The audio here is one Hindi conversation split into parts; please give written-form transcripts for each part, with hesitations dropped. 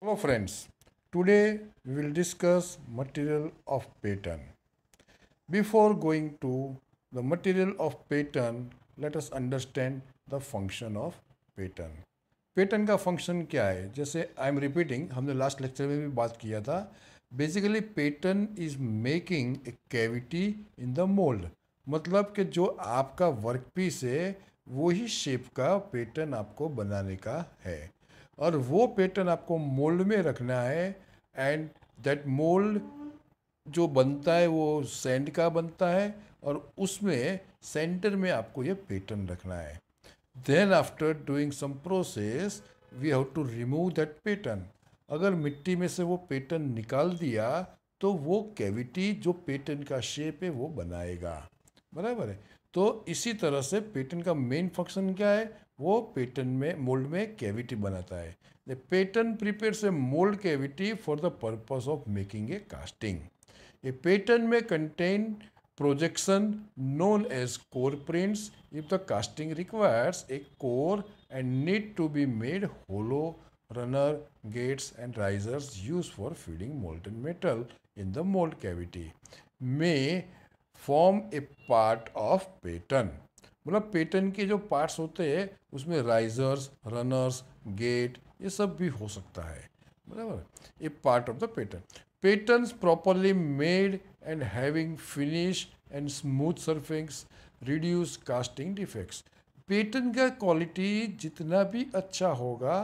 Hello friends, today we will discuss material of pattern. Before going to the material of pattern, let us understand the function of pattern. Pattern का फंक्शन क्या है? जैसे आई एम रिपीटिंग, हमने लास्ट लेक्चर में भी बात किया था. Basically pattern is making a cavity in the mould. मतलब कि जो आपका वर्क पीस है वही शेप का पेटर्न आपको बनाने का है और वो पेटर्न आपको मोल्ड में रखना है. एंड दैट मोल्ड जो बनता है वो सैंड का बनता है और उसमें सेंटर में आपको ये पैटर्न रखना है. Then after doing some process we have to remove that pattern. अगर मिट्टी में से वो पैटर्न निकाल दिया तो वो कैविटी जो पैटर्न का शेप है वो बनाएगा. बराबर है. तो इसी तरह से पैटर्न का मेन फंक्शन क्या है? वो पैटर्न में मोल्ड में कैविटी बनाता है. The pattern prepares a mould cavity for the purpose of making a casting. A pattern may contain projection known as core prints if the casting requires a core and need to be made hollow. Runner, gates and risers used for feeding molten metal in the mold cavity may form a part of pattern. मतलब पैटर्न के जो पार्ट्स होते हैं उसमें राइजर्स, रनर्स, गेट ये सब भी हो सकता है. बराबर. A part of the pattern. Patterns properly made and having finish and smooth surface reduce casting defects. Pattern का क्वालिटी जितना भी अच्छा होगा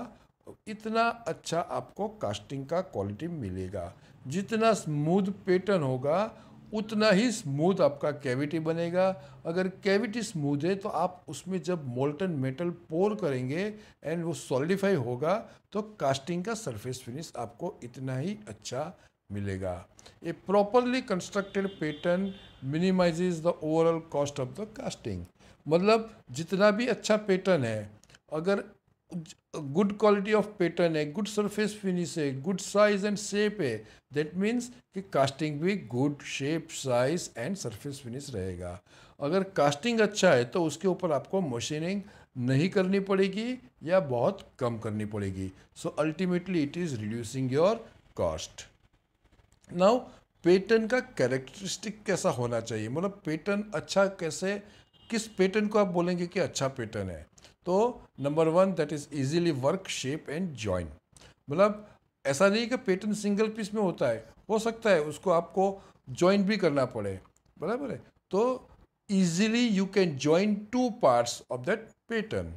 इतना अच्छा आपको कास्टिंग का क्वालिटी मिलेगा. जितना स्मूथ पैटर्न होगा उतना ही स्मूथ आपका कैविटी बनेगा. अगर कैविटी स्मूथ है तो आप उसमें जब मोल्टन मेटल पोर करेंगे एंड वो सॉलिडिफाई होगा तो कास्टिंग का सरफेस फिनिश आपको इतना ही अच्छा मिलेगा. A properly constructed pattern minimizes the overall cost of the casting. मतलब जितना भी अच्छा पैटर्न है, अगर गुड क्वालिटी ऑफ पैटर्न है, गुड सरफेस फिनिश है, गुड साइज एंड शेप है, दैट मीन्स कि कास्टिंग भी good shape, size and surface finish रहेगा. अगर कास्टिंग अच्छा है तो उसके ऊपर आपको मशीनिंग नहीं करनी पड़ेगी या बहुत कम करनी पड़ेगी. So ultimately it is reducing your cost. Now pattern का कैरेक्टरिस्टिक कैसा होना चाहिए? मतलब पैटर्न अच्छा कैसे, किस पैटर्न को आप बोलेंगे कि अच्छा पैटर्न है? तो number one, that is easily work, shape and join. मतलब ऐसा नहीं कि पैटर्न सिंगल पीस में होता है, हो सकता है उसको आपको जॉइन भी करना पड़े. बराबर है. तो easily you can join two parts of that pattern.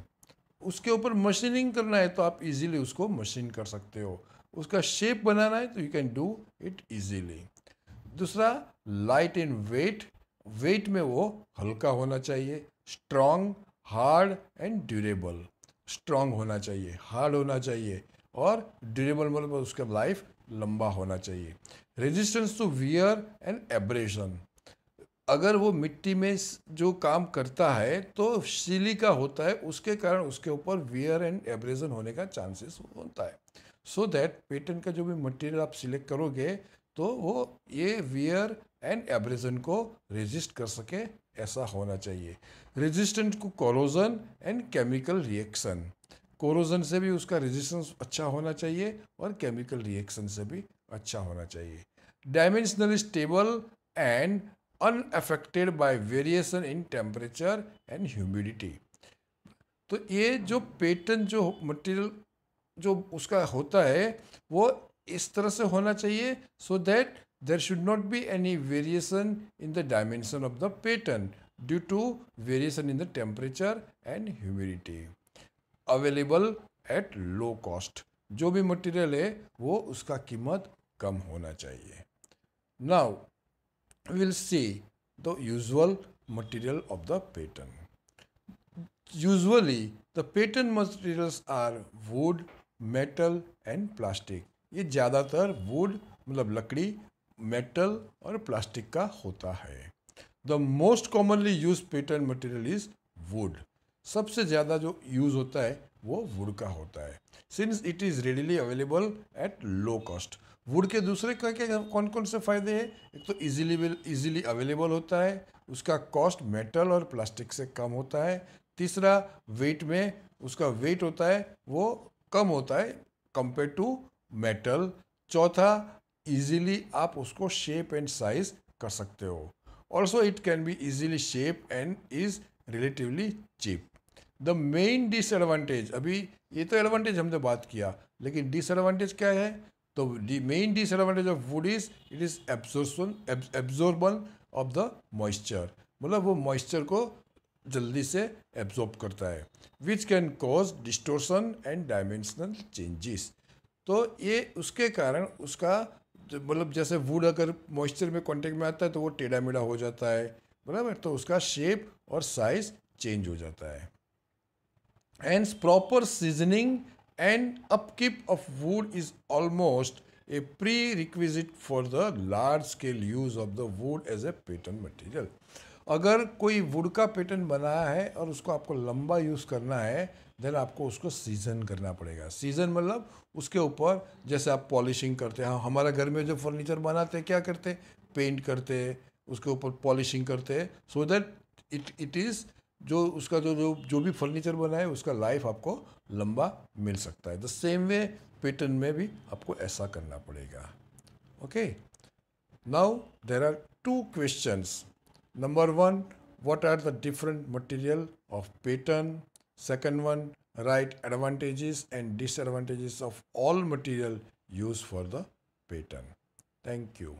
उसके ऊपर मशीनिंग करना है तो आप इजीली उसको मशीन कर सकते हो. उसका शेप बनाना है तो you can do it easily. दूसरा, लाइट इन वेट. वेट में वो हल्का होना चाहिए. Strong, hard and durable. Strong होना चाहिए, हार्ड होना चाहिए और ड्यूरेबल मतलब उसका लाइफ लंबा होना चाहिए. Resistance to wear and abrasion. अगर वो मिट्टी में जो काम करता है तो सिलिका होता है, उसके कारण उसके ऊपर वियर एंड एब्रेजन होने का चांसेस होता है. सो दैट पैटर्न का जो भी मटेरियल आप सिलेक्ट करोगे तो वो ये वियर एंड एब्रेजन को रेजिस्ट कर सके, ऐसा होना चाहिए. Resistant to corrosion and chemical reaction. Corrosion से भी उसका रेजिस्टेंस अच्छा होना चाहिए और केमिकल रिएक्शन से भी अच्छा होना चाहिए. Dimensionally stable and unaffected bye variation in temperature and humidity. तो ये जो पैटर्न जो मटेरियल जो उसका होता है वो इस तरह से होना चाहिए so that there should not be any variation in the dimension of the pattern due to variation in the temperature and humidity. Available at low cost. जो भी मटेरियल है वो उसका कीमत कम होना चाहिए. Now we'll see the usual material of the pattern. Usually the pattern materials are wood, metal and plastic. ये ज़्यादातर wood मतलब लकड़ी, metal और प्लास्टिक का होता है. The most commonly used pattern material is wood. सबसे ज़्यादा जो यूज़ होता है वो wood का होता है. Since it is readily available at low cost. Would के दूसरे क्या क्या कौन कौन से फ़ायदे हैं? एक तो इजीली अवेलेबल होता है, उसका कॉस्ट मेटल और प्लास्टिक से कम होता है. तीसरा, वेट में उसका वेट होता है वो कम होता है कंपेयर टू मेटल। चौथा, इजीली आप उसको शेप एंड साइज कर सकते हो। Also it can be easily shape and is relatively cheap. The main disadvantage, अभी ये तो एडवांटेज हमने बात किया, लेकिन डिसएडवांटेज क्या है? तो the main disadvantage of would is it is absorption of the moisture, मतलब वो मॉइस्चर को जल्दी से एब्जॉर्ब करता है, which can cause distortion and dimensional changes. तो ये उसके कारण उसका मतलब जैसे वुड अगर मॉइस्चर में कांटेक्ट में आता है तो वो टेढ़ा मेढ़ा हो जाता है, बराबर, तो उसका शेप और साइज चेंज हो जाता है। Hence, proper seasoning and upkeep of wood is almost a prerequisite for the large scale use of the wood as a pattern material. अगर कोई वुड का पैटर्न बनाया है और उसको आपको लंबा यूज़ करना है, देन आपको उसको सीजन करना पड़ेगा। सीजन मतलब उसके ऊपर जैसे आप पॉलिशिंग करते हैं, हमारा घर में जो फर्नीचर बनाते हैं क्या करते हैं, पेंट करते हैं, उसके ऊपर पॉलिशिंग करते हैं, सो दैट इट इज़ जो उसका जो भी फर्नीचर बना है उसका लाइफ आपको लंबा मिल सकता है। द सेम वे पैटर्न में भी आपको ऐसा करना पड़ेगा। Okay, now there are two questions. Number one, what are the different material of pattern? Second one, write advantages and disadvantages of all material used for the pattern. Thank you.